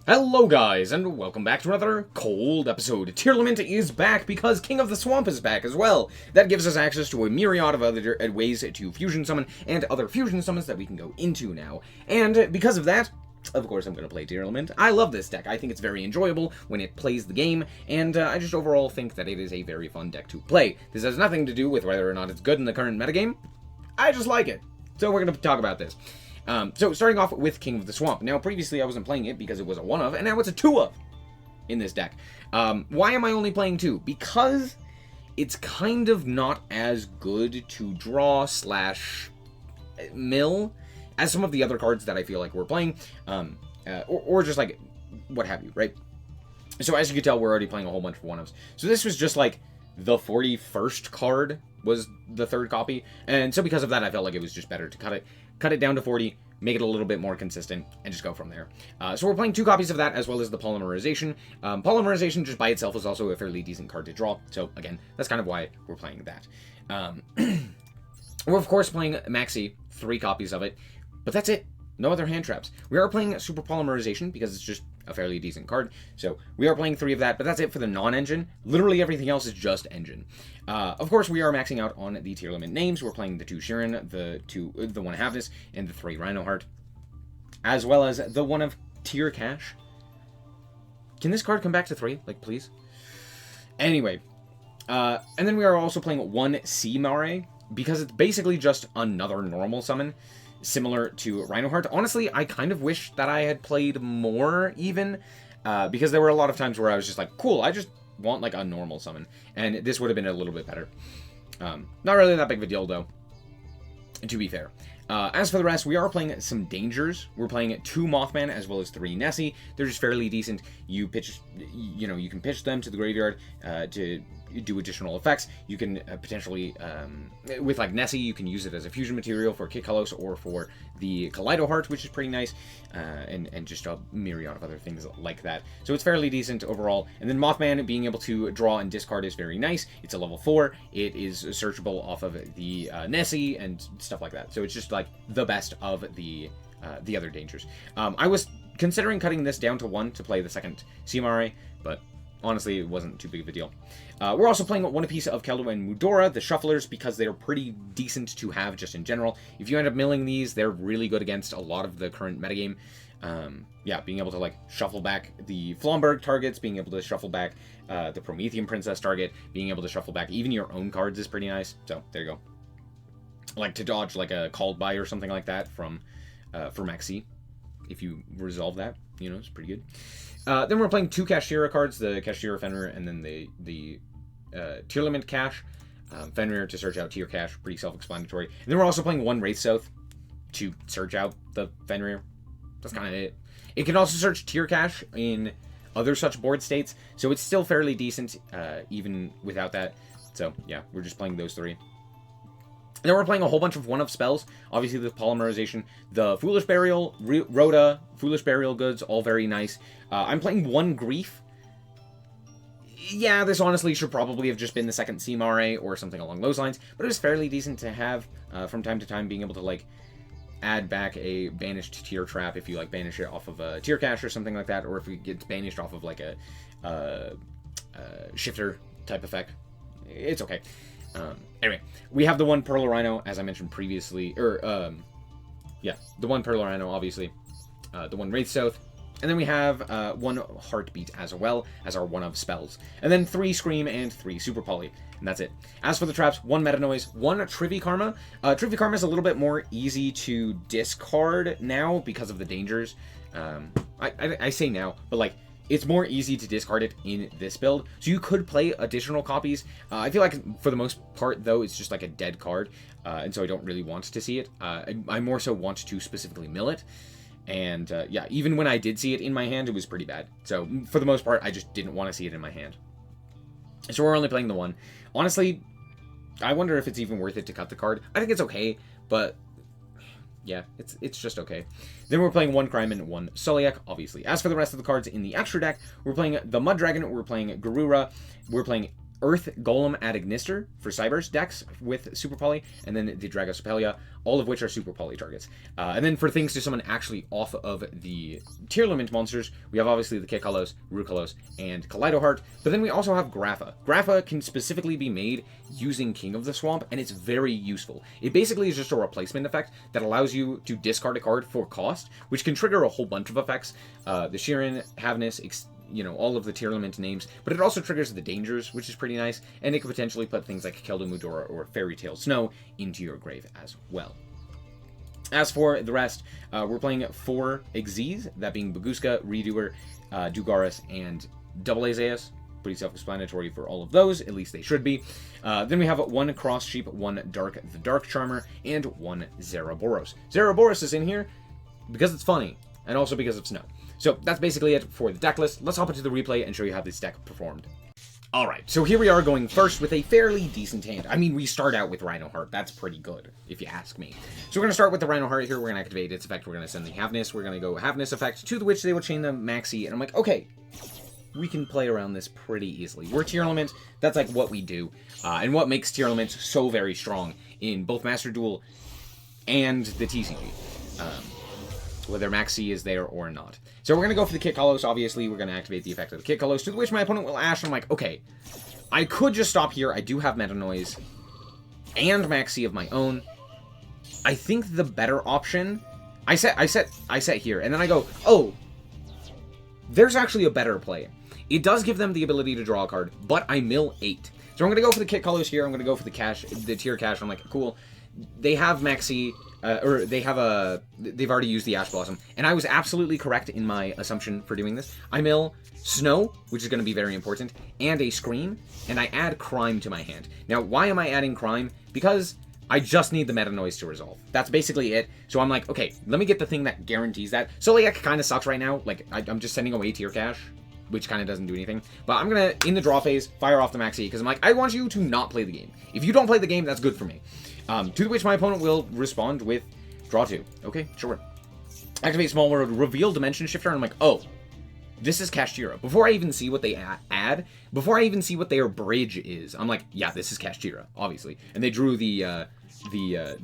Hello guys, and welcome back to another cold episode. Tearlament is back because King of the Swamp is back as well. That gives us access to a myriad of other ways to fusion summon, and other fusion summons that we can go into now. And because of that, of course I'm going to play Tearlament. I love this deck. I think it's very enjoyable when it plays the game, and I just overall think that it is a very fun deck to play. This has nothing to do with whether or not it's good in the current metagame. I just like it. So we're going to talk about this. So starting off with King of the Swamp. Now, previously I wasn't playing it because it was a 1-of, and now it's a 2-of in this deck. Why am I only playing 2? Because it's kind of not as good to draw / mill as some of the other cards that I feel like we're playing, or just like what have you, right? So as you can tell, we're already playing a whole bunch of 1-ofs. So this was just like the 41st card was the 3rd copy, and so because of that, I felt like it was just better to cut it down to 40, make it a little bit more consistent, and just go from there. So we're playing 2 copies of that, as well as the Polymerization. Polymerization just by itself is also a fairly decent card to draw, so again, that's kind of why we're playing that. We're of course playing Maxi, 3 copies of it, but that's it. No other hand traps. We are playing Super Polymerization because it's just a fairly decent card. So we are playing 3 of that, but that's it for the non-engine. Literally everything else is just engine. Of course, we are maxing out on the Tearlament names. We're playing the 2 Sheeran, the 1 Havness, and the 3 Rhinoheart, as well as the 1 of Tear Cash. Can this card come back to 3? Like, please? Anyway, and then we are also playing 1 Sea Mare because it's basically just another normal summon, similar to Rhinoheart. Honestly, I kind of wish that I had played more, even, because there were a lot of times where I was just like, cool, I just want, like, a normal summon, and this would have been a little bit better. Not really that big of a deal, though, to be fair. As for the rest, we are playing some Dangers. We're playing 2 Mothman, as well as 3 Nessie. They're just fairly decent. You can pitch them to the graveyard, to do additional effects. You can potentially, with like Nessie, you can use it as a fusion material for Kikalos or for the Kaleido Heart, which is pretty nice, and just a myriad of other things like that. So it's fairly decent overall. And then Mothman, being able to draw and discard is very nice. It's a level 4. It is searchable off of the Nessie and stuff like that. So it's just like the best of the other Dangers. I was considering cutting this down to 1 to play the 2nd Sea Mare, but honestly, it wasn't too big of a deal. We're also playing 1 apiece of Keldo and Mudora, the Shufflers, because they're pretty decent to have just in general. If you end up milling these, they're really good against a lot of the current metagame. Yeah, being able to, like, shuffle back the Flomberg targets, being able to shuffle back the Promethean Princess target, being able to shuffle back even your own cards is pretty nice. So, there you go. Like, to dodge, like, a Called By or something like that from for Maxi. If you resolve that, you know, it's pretty good. Then we're playing 2 Kashtira cards, the Kashtira Fenrir, and then the Tearlament Cash. Fenrir to search out Tear Cash, pretty self-explanatory. And then we're also playing 1 Wraith South to search out the Fenrir. That's kind of it. It can also search Tear Cash in other such board states, so it's still fairly decent, even without that. So, yeah, we're just playing those 3. And then we're playing a whole bunch of 1-of spells. Obviously, the Polymerization, the Foolish Burial, Rhoda, Foolish Burial Goods, all very nice. I'm playing 1 Grief. Yeah, this honestly should probably have just been the 2nd Sea Mare or something along those lines, but it was fairly decent to have from time to time, being able to, like, add back a banished Tear Trap if you, like, banish it off of a Tear Cache or something like that, or if it gets banished off of, like, a Shifter type effect. It's okay. Anyway, we have the 1 Pearl Rhino, as I mentioned previously, yeah, the 1 Pearl Rhino, obviously, the 1 Wraith South, and then we have 1 Heartbeat as well as our 1-of spells, and then 3 Scream and 3 Super Poly, and that's it. As for the traps, 1 Meta Noise, 1 Trivy Karma. Trivy Karma is a little bit more easy to discard now because of the Dangers. I say now, but, like, it's more easy to discard it in this build, so you could play additional copies. I feel like, for the most part, though, it's just like a dead card, and so I don't really want to see it. I more so want to specifically mill it, and yeah, even when I did see it in my hand, it was pretty bad. So, for the most part, I just didn't want to see it in my hand. So we're only playing the 1. Honestly, I wonder if it's even worth it to cut the card. I think it's okay, but yeah, it's just okay. Then we're playing 1 Crime and 1 Soliak, obviously. As for the rest of the cards in the extra deck, we're playing the Mud Dragon, we're playing Garura, we're playing Earth Golem ad Ignister for Cyber's decks with Super Poly, and then the Dragosopelia, all of which are Super Poly targets. And then for things to summon actually off of the Tearlament monsters, we have obviously the Kikalos, Rukalos, and Kaleidoheart, but then we also have Grapha. Grapha can specifically be made using King of the Swamp, and it's very useful. It basically is just a replacement effect that allows you to discard a card for cost, which can trigger a whole bunch of effects. The Shirin, Havness, all of the Tearlament names, but it also triggers the dangers, which is pretty nice, and it could potentially put things like Keldo Mudora or Fairy Tale Snow into your grave as well. As for the rest, we're playing 4 Xyz, that being Baguska, Redoer, Dugaris, and Double Azaeus. Pretty self-explanatory for all of those, at least they should be. Then we have 1 Cross Sheep, 1 Dark the Dark Charmer, and 1 Zeraboros. Zeraboros is in here because it's funny, and also because of Snow. So that's basically it for the deck list. Let's hop into the replay and show you how this deck performed. Alright, so here we are going first with a fairly decent hand. I mean, we start out with Rhinoheart. That's pretty good, if you ask me. So we're going to start with the Rhinoheart here. We're going to activate its effect. We're going to send the Havness. We're going to go Havness effect, to which they will chain the Maxi. And I'm like, okay, we can play around this pretty easily. We're Tearlament. That's like what we do. And what makes Tearlament so very strong in both Master Duel and the TCG. Whether Maxi is there or not. So we're going to go for the Kikalos, obviously. We're going to activate the effect of the Kikalos, to which my opponent will Ash. I'm like, okay, I could just stop here. I do have Meta Noise and Maxi of my own. I think the better option... I set here, and then I go, oh, there's actually a better play. It does give them the ability to draw a card, but I mill 8. So I'm going to go for the Kikalos here. I'm going to go for the Tear Cash. I'm like, cool. They have Maxi... they've already used the Ash Blossom, and I was absolutely correct in my assumption for doing this. I mill Snow, which is going to be very important, and a Scream, and I add Crime to my hand. Now, why am I adding Crime? Because I just need the Meta Noise to resolve. That's basically it. So I'm like, okay, let me get the thing that guarantees that. Soliak kind of sucks right now. Like, I'm just sending away Tear Cash, which kind of doesn't do anything. But I'm going to, in the draw phase, fire off the Maxi, because I'm like, I want you to not play the game. If you don't play the game, that's good for me. To which my opponent will respond with draw 2. Okay, sure. Activate Small World, reveal Dimension Shifter, and I'm like, oh, this is Kashtira. Before I even see what they add, before I even see what their bridge is, I'm like, yeah, this is Kashtira, obviously. And they drew the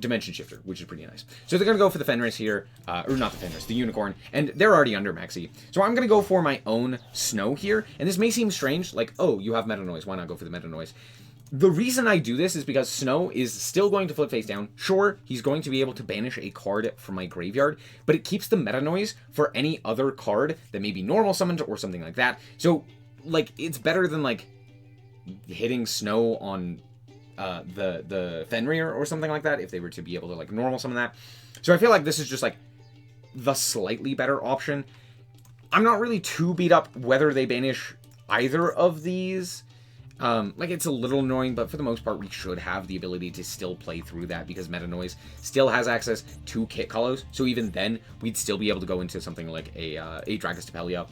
Dimension Shifter, which is pretty nice. So they're going to go for the Fenris here, or not the Fenris, the Unicorn, and they're already under Maxi. So I'm going to go for my own Snow here, and this may seem strange, like, oh, you have Meta Noise, why not go for the Meta Noise? The reason I do this is because Snow is still going to flip face down. Sure, he's going to be able to banish a card from my graveyard, but it keeps the Meta Noise for any other card that may be normal summoned or something like that. So, like, it's better than, like, hitting Snow on the Fenrir or something like that, if they were to be able to, like, normal summon that. So I feel like this is just, like, the slightly better option. I'm not really too beat up whether they banish either of these. Like, it's a little annoying, but for the most part, we should have the ability to still play through that because Meta Noise still has access to Kikalos. So even then, we'd still be able to go into something like a Dragostapelia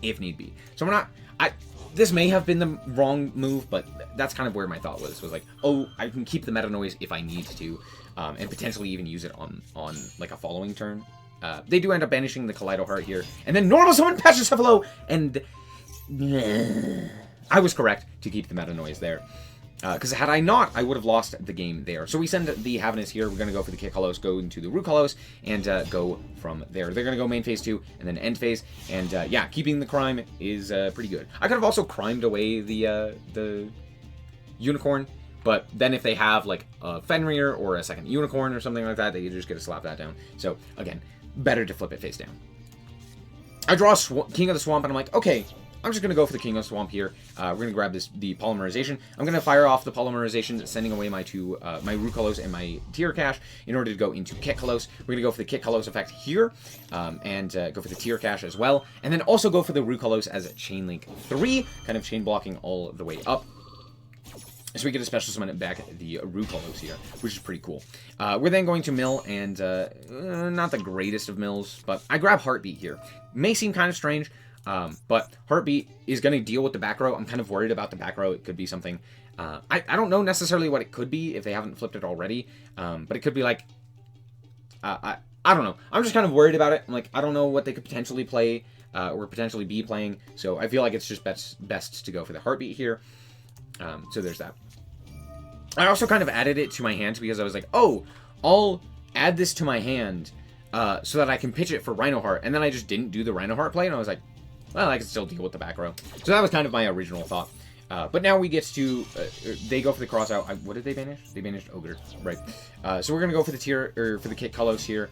if need be. So this may have been the wrong move, but that's kind of where my thought was like, oh, I can keep the Meta Noise if I need to, and potentially even use it on like a following turn. They do end up banishing the Kaleidoheart here, and then normal summon Pachyscephalo, and I was correct to keep the Meta Noise there. Because had I not, I would have lost the game there. So we send the Havness here. We're going to go for the Kikalos, go into the Rukalos, and go from there. They're going to go main phase 2, and then end phase. And yeah, keeping the Crime is pretty good. I could have also crimed away the Unicorn, but then if they have like a Fenrir or a second Unicorn or something like that, they just get to slap that down. So again, better to flip it face down. I draw King of the Swamp, and I'm like, okay, I'm just going to go for the King of Swamp here. We're going to grab the Polymerization. I'm going to fire off the Polymerization, sending away my two, my Rukalos and my Tear Cash in order to go into Kikalos. We're going to go for the Kikalos effect here, and go for the Tear Cash as well. And then also go for the Rukalos as a Chain Link 3, kind of chain blocking all the way up. So we get a special summon back the Rukalos here, which is pretty cool. We're then going to mill, and not the greatest of mills, but I grab Heartbeat here. May seem kind of strange, but Heartbeat is going to deal with the back row. I'm kind of worried about the back row. It could be something... I don't know necessarily what it could be if they haven't flipped it already, but it could be like... I don't know. I'm just kind of worried about it. I'm like, I don't know what they could potentially play, or potentially be playing, so I feel like it's just best to go for the Heartbeat here. So there's that. I also kind of added it to my hand because I was like, oh, I'll add this to my hand so that I can pitch it for Rhino Heart. And then I just didn't do the Rhino Heart play, and I was like, well, I can still deal with the back row. So that was kind of my original thought. But now we get to, they go for the cross out. What did they banish? They banished Ogre, right? So we're going to go for the tier, or for the Kit Kalos here.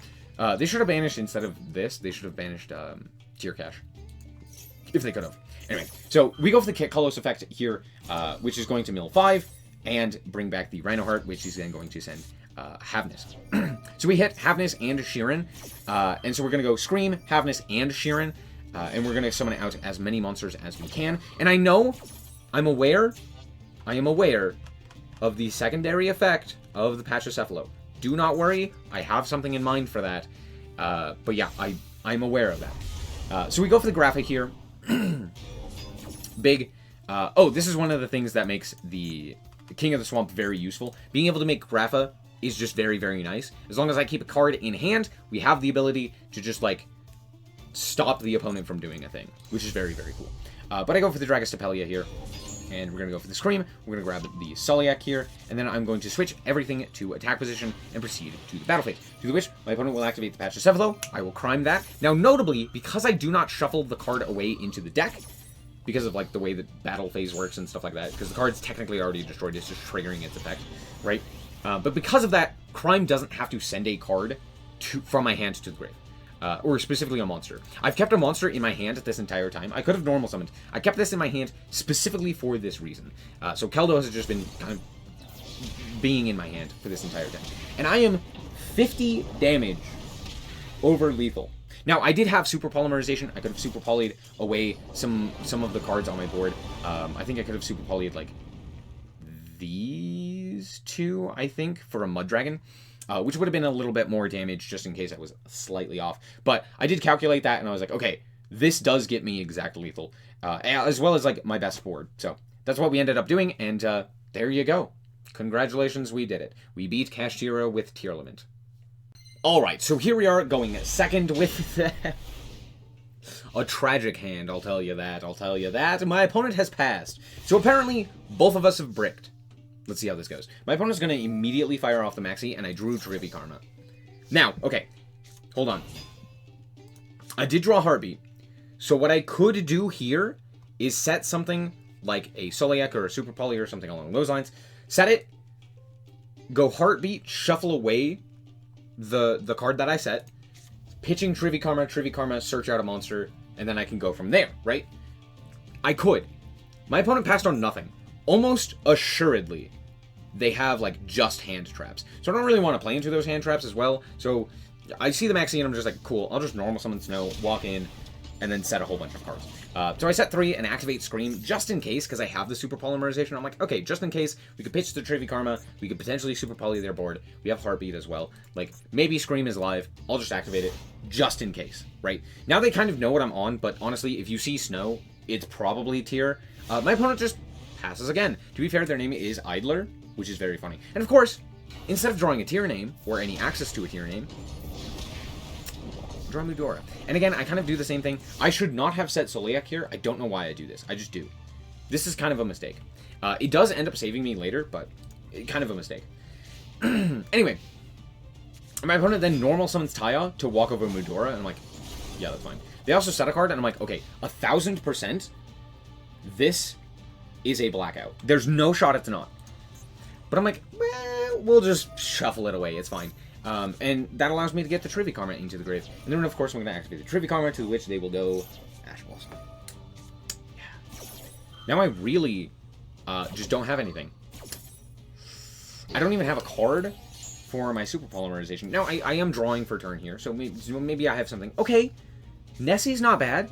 They should have banished, instead of this, they should have banished Tier Cash. If they could have. Anyway, so we go for the Kit Kalos effect here, which is going to mill 5, and bring back the Rhino Heart, which is then going to send Havness. So we hit Havness and Sheeran, and so we're going to go Scream, Havness, and Sheeran, and we're going to summon out as many monsters as we can. And I know, I am aware of the secondary effect of the Pachycephalo. Do not worry, I have something in mind for that. But yeah, I'm aware of that. So we go for the graphic here. Big. Oh, this is one of the things that makes the King of the Swamp very useful. Being able to make Grapha is just very, very nice. As long as I keep a card in hand, we have the ability to just, like, stop the opponent from doing a thing, which is very, very cool. But I go for the Dragostapelia here, and we're going to go for the Scream. We're going to grab the SnowiK here, and then I'm going to switch everything to attack position and proceed to the battle phase. To which my opponent will activate the Pachycephalo. I will crime that. Now, notably, because I do not shuffle the card away into the deck, because of, like, the way the battle phase works and stuff like that, because the card's technically already destroyed, it's just triggering its effect, right? But because of that, crime doesn't have to send a card from my hand to the grave. Or specifically a monster. I've kept a monster in my hand this entire time. I could have normal summoned. I kept this in my hand specifically for this reason. So Keldos has just been kind of being in my hand for this entire time. And I am 50 damage over lethal. Now, I did have super polymerization. I could have super polyed away some of the cards on my board. I think I could have super polyed, like, these two, I think, for a Mud Dragon. Which would have been a little bit more damage just in case I was slightly off. But I did calculate that, and I was like, okay, this does get me exact lethal. As well as, like, my best board. So that's what we ended up doing, and there you go. Congratulations, we did it. We beat Kashtira with Tearlament. Alright, so here we are going second with a tragic hand, I'll tell you that. My opponent has passed. So apparently, both of us have bricked. Let's see how this goes. My opponent's going to immediately fire off the Maxi, and I drew Trivikarma. Now, okay, hold on. I did draw Heartbeat. So what I could do here is set something like a SnowiK or a Super Poly or something along those lines. Set it, go Heartbeat, shuffle away the card that I set, pitching Trivikarma, search out a monster, and then I can go from there, right? I could. My opponent passed on nothing. Almost assuredly, they have, like, just hand traps. So I don't really want to play into those hand traps as well. So I see the Maxi and I'm just like, cool, I'll just normal summon Snow, walk in, and then set a whole bunch of cards. So I set 3 and activate Scream just in case, because I have the super polymerization. I'm like, okay, just in case, we could pitch the Trivikarma, we could potentially super poly their board, we have Heartbeat as well. Like, maybe Scream is live, I'll just activate it just in case, right? Now they kind of know what I'm on, but honestly, if you see Snow, it's probably Tier. My opponent just passes again. To be fair, their name is Idler, which is very funny. And of course, instead of drawing a Tier name, or any access to a Tier name, draw Mudora. And again, I kind of do the same thing. I should not have set SnowiK here. I don't know why I do this. I just do. This is kind of a mistake. It does end up saving me later, but kind of a mistake. Anyway, my opponent then normal summons Taya to walk over Mudora, and I'm like, yeah, that's fine. They also set a card, and I'm like, okay, 1000%, this is a blackout. There's no shot it's not. But I'm like, well, we'll just shuffle it away. It's fine. And that allows me to get the Trivikarma into the grave. And then, of course, I'm going to activate the Trivikarma, to which they will go Ash Balls. Yeah. Now I really just don't have anything. I don't even have a card for my super polymerization. Now, I am drawing for turn here, so maybe I have something. Okay, Nessie's not bad.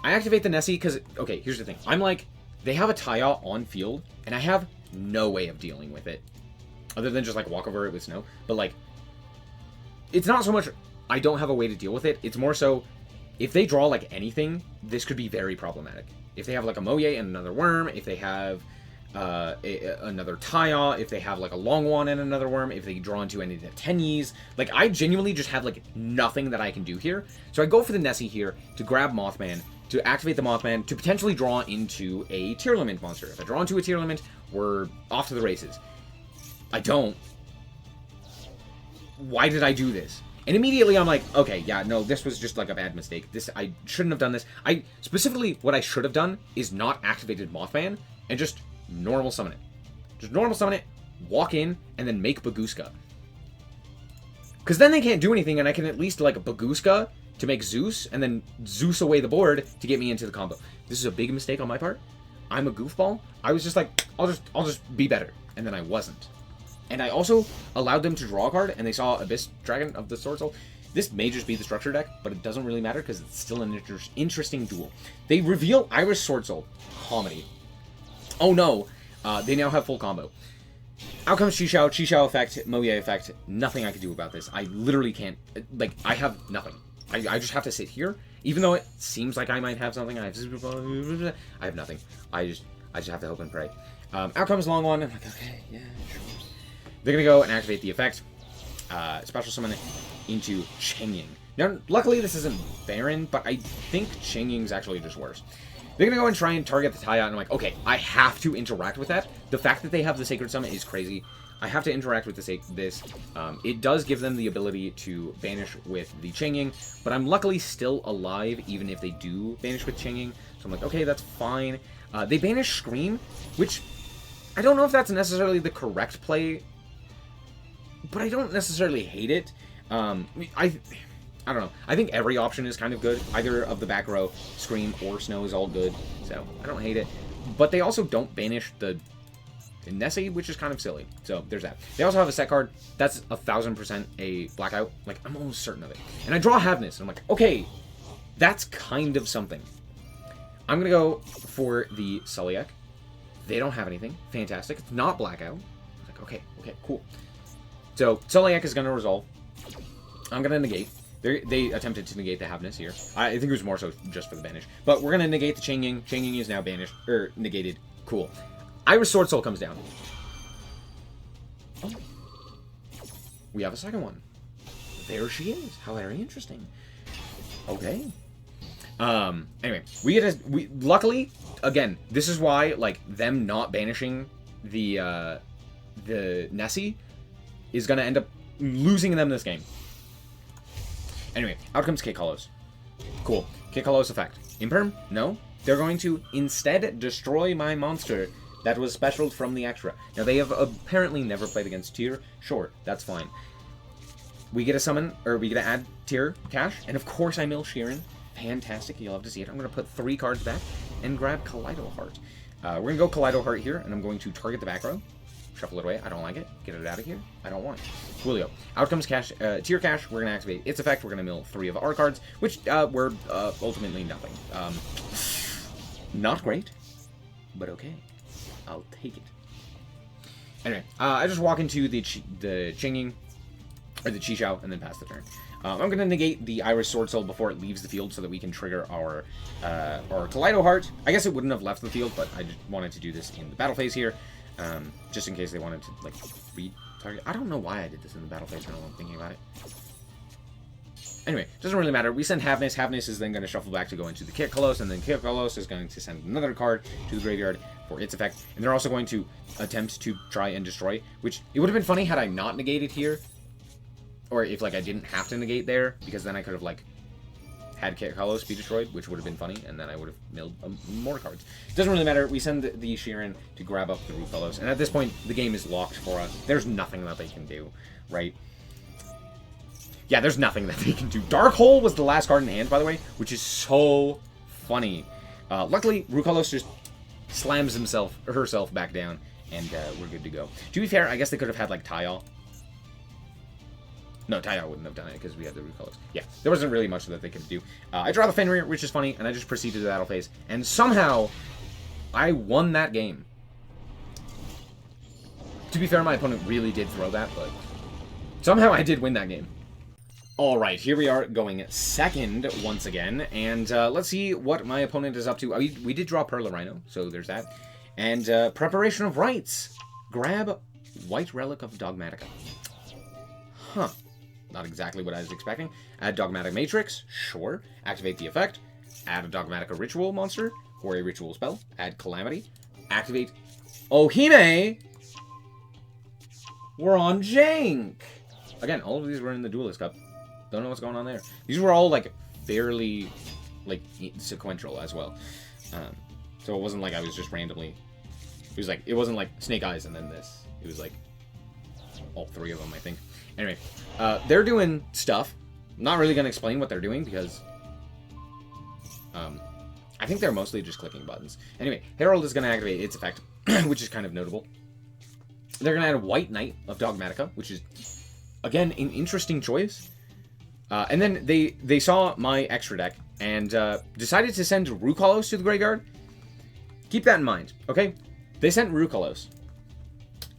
I activate the Nessie because, okay, here's the thing. I'm like, they have a Taya on field, and I have no way of dealing with it. Other than just, like, walk over it with Snow. But, like, it's not so much I don't have a way to deal with it. It's more so, if they draw, like, anything, this could be very problematic. If they have, like, a Moye and another Worm, if they have another Taya, if they have, like, a Longwan and another Worm, if they draw into any of the Tenyis. Like, I genuinely just have, like, nothing that I can do here. So I go for the Nessie here to grab Mothman, to activate the Mothman to potentially draw into a Tearlament monster. If I draw into a Tearlament, we're off to the races. I don't. Why did I do this? And immediately I'm like, okay, yeah, no, this was just like a bad mistake. I shouldn't have done this. Specifically, what I should have done is not activated Mothman and just normal summon it. Just normal summon it, walk in, and then make Baguska. Because then they can't do anything, and I can at least, like, Baguska to make Zeus, and then Zeus away the board to get me into the combo. This is a big mistake on my part. I'm a goofball. I was just like, I'll just be better. And then I wasn't. And I also allowed them to draw a card, and they saw Abyss Dragon of the Sword Soul. This may just be the structure deck, but it doesn't really matter because it's still an interesting duel. They reveal Iris Sword Soul. Comedy. Oh no, they now have full combo. Out comes Chi-Xiao effect, Moye effect. Nothing I can do about this. I literally can't. Like, I have nothing. I just have to sit here. Even though it seems like I might have something, I have nothing. I just have to hope and pray. Out comes Long One. I'm like, okay, yeah, sure. They're gonna go and activate the effect. Special summon it into Chengying. Now, luckily this isn't Baron, but I think Chengying's actually just worse. They're gonna go and try and target the Taya, and I'm like, okay, I have to interact with that. The fact that they have the Sacred Summon is crazy. I have to interact with this. It does give them the ability to banish with the Chengying, but I'm luckily still alive even if they do banish with Chengying. So I'm like, okay, that's fine. They banish Scream, which I don't know if that's necessarily the correct play, but I don't necessarily hate it. I don't know. I think every option is kind of good. Either of the back row, Scream or Snow is all good, so I don't hate it. But they also don't banish the Nessie, which is kind of silly. So there's that. They also have a set card. That's 1000% a blackout. Like, I'm almost certain of it. And I draw Havness, and I'm like, okay, that's kind of something. I'm going to go for the Sulliek. They don't have anything. Fantastic. It's not blackout. I'm like, okay, cool. So Sulliek is going to resolve. I'm going to negate. They attempted to negate the Havness here. I think it was more so just for the banish. But we're going to negate the Chengying. Chengying is now banished, or negated. Cool. Iris Sword Soul comes down. Oh. We have a second one. There she is. How very interesting. Okay. Anyway, luckily, again, this is why, like, them not banishing the Nessie is going to end up losing them this game. Anyway, out comes Kick Hollows. Cool. Kick Hollows effect. Imperm? No. They're going to instead destroy my monster that was specialed from the extra. Now, they have apparently never played against Tear. Sure, that's fine. We get a summon, or we get to add Tear Cash, and of course I mill Sheeran. Fantastic, you'll have to see it. I'm going to put 3 cards back and grab Kaleido Heart. We're going to go Kaleido Heart here, and I'm going to target the back row. Shuffle it away. I don't like it. Get it out of here. I don't want it. Coolio. Out comes Tear Cash. We're going to activate its effect. We're going to mill 3 of our cards, which were ultimately nothing. Not great, but okay. I'll take it. Anyway, I just walk into the Chengying, or the Chi-Xiao, and then pass the turn. I'm going to negate the Iris Sword Soul before it leaves the field so that we can trigger our Kaleido Heart. I guess it wouldn't have left the field, but I just wanted to do this in the battle phase here. Just in case they wanted to, like, re-target. I don't know why I did this in the battle phase now I'm thinking about it. Anyway, doesn't really matter. We send Havness. Havness is then going to shuffle back to go into the Kick Colossus, and then Kick Colossus is going to send another card to the graveyard for its effect. And they're also going to attempt to try and destroy, which it would have been funny had I not negated here. Or if, like, I didn't have to negate there, because then I could have, like, had Kick Colossus be destroyed, which would have been funny, and then I would have milled more cards. Doesn't really matter. We send the Sheeran to grab up the Roofellows, and at this point, the game is locked for us. There's nothing that they can do, right? Yeah, there's nothing that they can do. Dark Hole was the last card in hand, by the way, which is so funny. Luckily, Roofellows just slams herself back down, and we're good to go. To be fair, I guess they could have had, like, Tayal. No, Tayal wouldn't have done it because we had the Roofellows. Yeah, there wasn't really much that they could do. I draw the Fenrir, which is funny, and I just proceed to the battle phase. And somehow, I won that game. To be fair, my opponent really did throw that, but somehow I did win that game. Alright, here we are going second once again, and let's see what my opponent is up to. We did draw Perla Rhino, so there's that. And Preparation of Rites. Grab White Relic of Dogmatica. Huh. Not exactly what I was expecting. Add Dogmatic Matrix. Sure. Activate the effect. add a Dogmatica ritual monster or a ritual spell, add Calamity, activate Ohime. We're on Jank. Again, all of these were in the Duelist Cup. Don't know what's going on there. These were all, like, fairly, like, sequential as well. So it wasn't like I was just randomly... It was like, it wasn't like Snake Eyes and then this. It was like all three of them, I think. Anyway, they're doing stuff. I'm not really going to explain what they're doing because... I think they're mostly just clicking buttons. Anyway, Herald is going to activate its effect, which is kind of notable. They're going to add White Knight of Dogmatica, which is, again, an interesting choice. And then they saw my extra deck and decided to send Rukalos to the graveyard. Keep that in mind, okay? They sent Rukalos.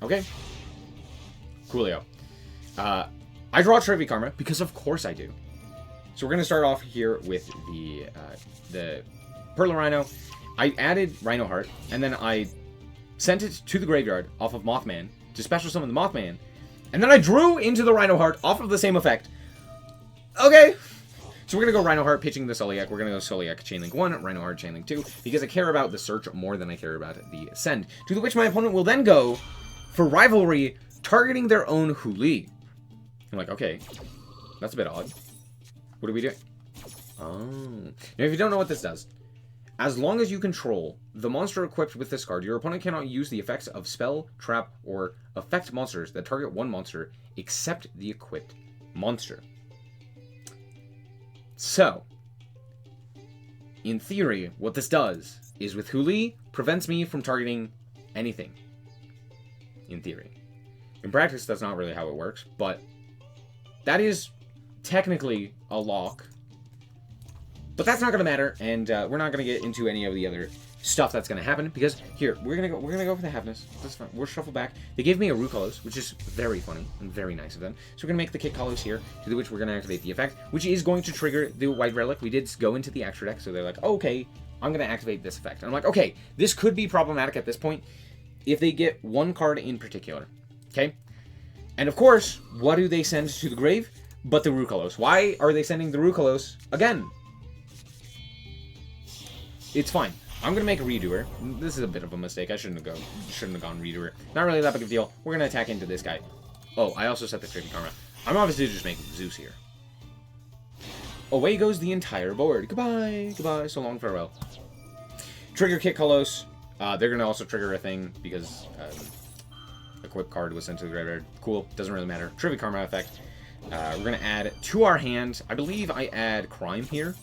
Okay? Coolio. I draw Trivia Karma because of course I do. So we're going to start off here with the Pearl Rhino. I added Rhino Heart, and then I sent it to the graveyard off of Mothman to special summon the Mothman. And then I drew into the Rhino Heart off of the same effect. Okay. So we're going to go Rhino Heart pitching the Soliak. We're going to go Soliak Chainlink 1, Rhino Heart Chainlink 2, because I care about the search more than I care about the send. To which my opponent will then go for Rivalry, targeting their own Huli. I'm like, okay, that's a bit odd. What are we doing? Oh. Now, if you don't know what this does, as long as you control the monster equipped with this card, your opponent cannot use the effects of spell, trap, or effect monsters that target one monster except the equipped monster. So, in theory, what this does is with Huli, prevents me from targeting anything. In theory. In practice, that's not really how it works, but that is technically a lock. But that's not going to matter, and we're not going to get into any of the other stuff that's going to happen, because here, we're going to go for the Halfness. That's fine. We'll shuffle back. They gave me a Rukalos, which is very funny and very nice of them. So we're going to make the Kit Kalos here, to which we're going to activate the effect, which is going to trigger the White Relic. We did go into the extra deck, so they're like, oh, okay, I'm going to activate this effect. And I'm like, okay, this could be problematic at this point if they get one card in particular. Okay? And of course, what do they send to the grave? But the Rukalos. Why are they sending the Rukalos again? It's fine. I'm going to make a Redoer. This is a bit of a mistake. I shouldn't have gone Redoer. Not really that big of a deal. We're going to attack into this guy. Oh, I also set the Trivia Karma. I'm obviously just making Zeus here. Away goes the entire board. Goodbye. Goodbye. So long, farewell. Trigger Kit Kalos. They're going to also trigger a thing because equip card was sent to the graveyard. Cool. Doesn't really matter. Trivia Karma effect. We're going to add to our hand. I believe I add Crime here.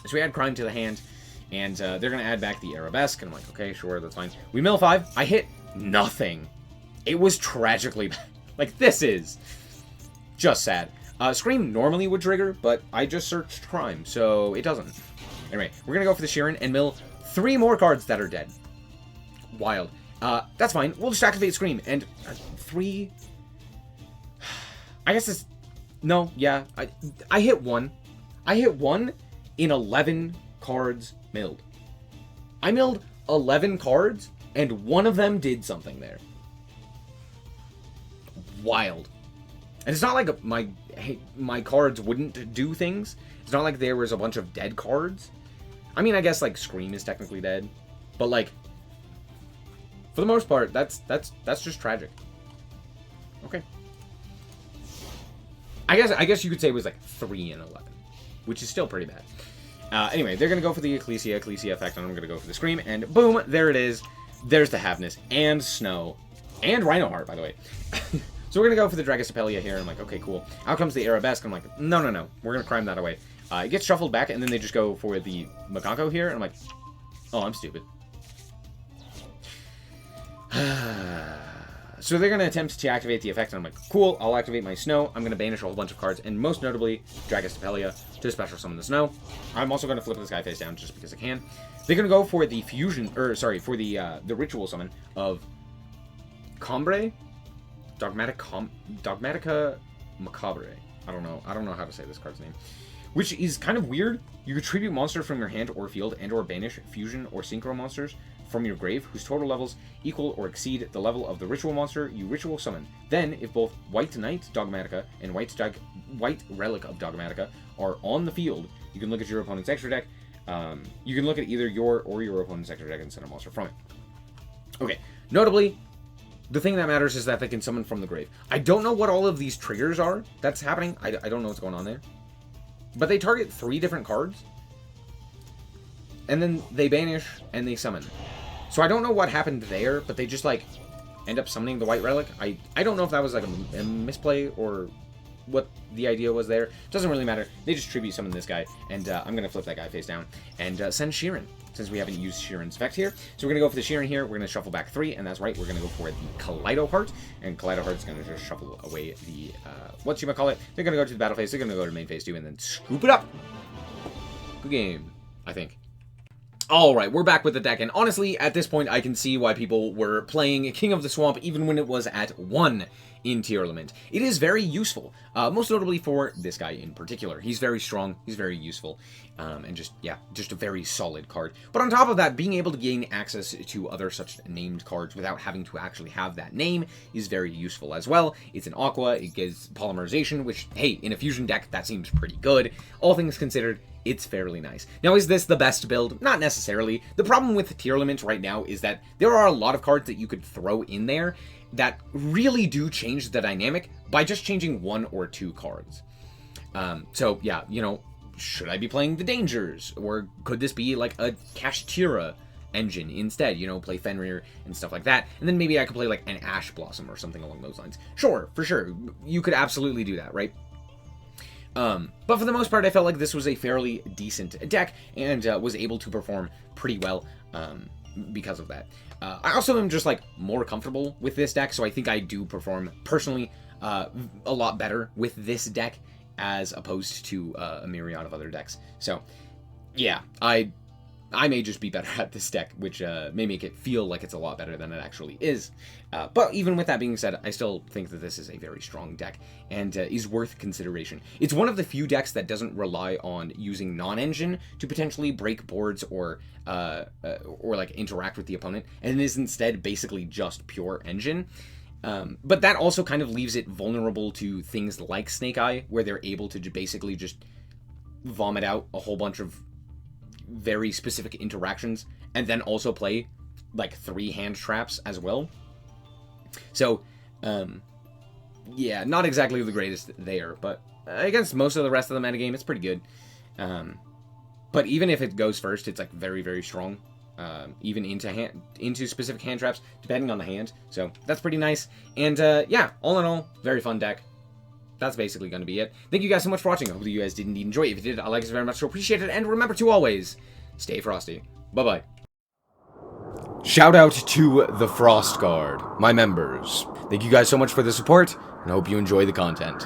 So we add Crime to the hand. And they're going to add back the Arabesque. And I'm like, okay, sure, that's fine. We mill 5. I hit nothing. It was tragically bad. Like, this is just sad. Scream normally would trigger, but I just searched Crime, so it doesn't. Anyway, we're going to go for the Sheeran and mill 3 more cards that are dead. Wild. That's fine. We'll just activate Scream. And 3... I guess it's... No, yeah. I hit 1. I hit 1 in 11 cards milled. I milled 11 cards, and one of them did something there. Wild. And it's not like my cards wouldn't do things. It's not like there was a bunch of dead cards. I mean, I guess, like, Scream is technically dead. But, like, for the most part, that's just tragic. Okay. I guess you could say it was, like, 3 and 11. Which is still pretty bad. Anyway, they're going to go for the Ecclesia effect, and I'm going to go for the Scream, and boom, there it is. There's the Halfness, and Snow, and Rhino Heart, by the way. So we're going to go for the Dragostapelia here, and I'm like, okay, cool. Out comes the Arabesque, I'm like, no, we're going to crime that away. It gets shuffled back, and then they just go for the Makanko here, and I'm like, oh, I'm stupid. So they're going to attempt to activate the effect, and I'm like, cool, I'll activate my Snow. I'm going to banish a whole bunch of cards, and most notably, Dragostapelia to special summon the Snow. I'm also going to flip this guy face down just because I can. They're going to go for the fusion, for the ritual summon of Combre? Dogmatica Macabre. I don't know how to say this card's name. Which is kind of weird. You could tribute monster from your hand or field and or banish fusion or synchro monsters from your grave whose total levels equal or exceed the level of the ritual monster you ritual summon. Then, if both White Knight Dogmatica and White Relic of Dogmatica are on the field, You can look at your opponent's extra deck. You can look at either your or your opponent's extra deck and send a monster from it. Okay, notably, the thing that matters is that they can summon from the grave. I don't know what all of these triggers are that's happening. I don't know what's going on there. But they target 3 different cards. And then they banish and they summon. So I don't know what happened there, but they just, like, end up summoning the White Relic. I don't know if that was, like, a misplay or what the idea was there. Doesn't really matter. They just tribute summon this guy. And I'm going to flip that guy face down and send Sheeran, since we haven't used Sheeran's effect here. So we're going to go for the Sheeran here. We're going to shuffle back 3, and that's right. We're going to go for the Kaleido Heart. And Kaleido Heart's going to just shuffle away the, whatchamacallit. They're going to go to the battle phase. They're going to go to main phase 2, and then scoop it up. Good game, I think. Alright, we're back with the deck, and honestly, at this point, I can see why people were playing King of the Swamp even when it was at 1 in Tearlament. It is very useful, most notably for this guy in particular. He's very strong, he's very useful, and just a very solid card. But on top of that, being able to gain access to other such named cards without having to actually have that name is very useful as well. It's an Aqua, it gives Polymerization, which, hey, in a Fusion deck, that seems pretty good. All things considered, it's fairly nice. Now, is this the best build? Not necessarily. The problem with Tearlament right now is that there are a lot of cards that you could throw in there that really do change the dynamic by just changing 1 or 2 cards. So, yeah, you know, should I be playing the Dangers? Or could this be like a Kashtira engine instead? You know, play Fenrir and stuff like that. And then maybe I could play like an Ash Blossom or something along those lines. Sure, for sure. You could absolutely do that, right? But for the most part, I felt like this was a fairly decent deck, and was able to perform pretty well because of that. I also am just, like, more comfortable with this deck, so I think I do perform, personally, a lot better with this deck as opposed to a myriad of other decks. So, yeah, I may just be better at this deck, which may make it feel like it's a lot better than it actually is. But even with that being said, I still think that this is a very strong deck and is worth consideration. It's one of the few decks that doesn't rely on using non-engine to potentially break boards or like interact with the opponent, and is instead basically just pure engine. But that also kind of leaves it vulnerable to things like Snake Eye, where they're able to basically just vomit out a whole bunch of very specific interactions, and then also play like 3 hand traps as well. So, yeah, not exactly the greatest there, but against most of the rest of the metagame, it's pretty good. But even if it goes first, it's like very, very strong, even into specific hand traps, depending on the hand. So that's pretty nice. And yeah, all in all, very fun deck. That's basically going to be it. Thank you guys so much for watching. I hope you guys did indeed enjoy it. If you did, I like it very much, so appreciate it. And remember to always stay frosty. Bye-bye. Shout out to the Frost Guard, my members. Thank you guys so much for the support, and I hope you enjoy the content.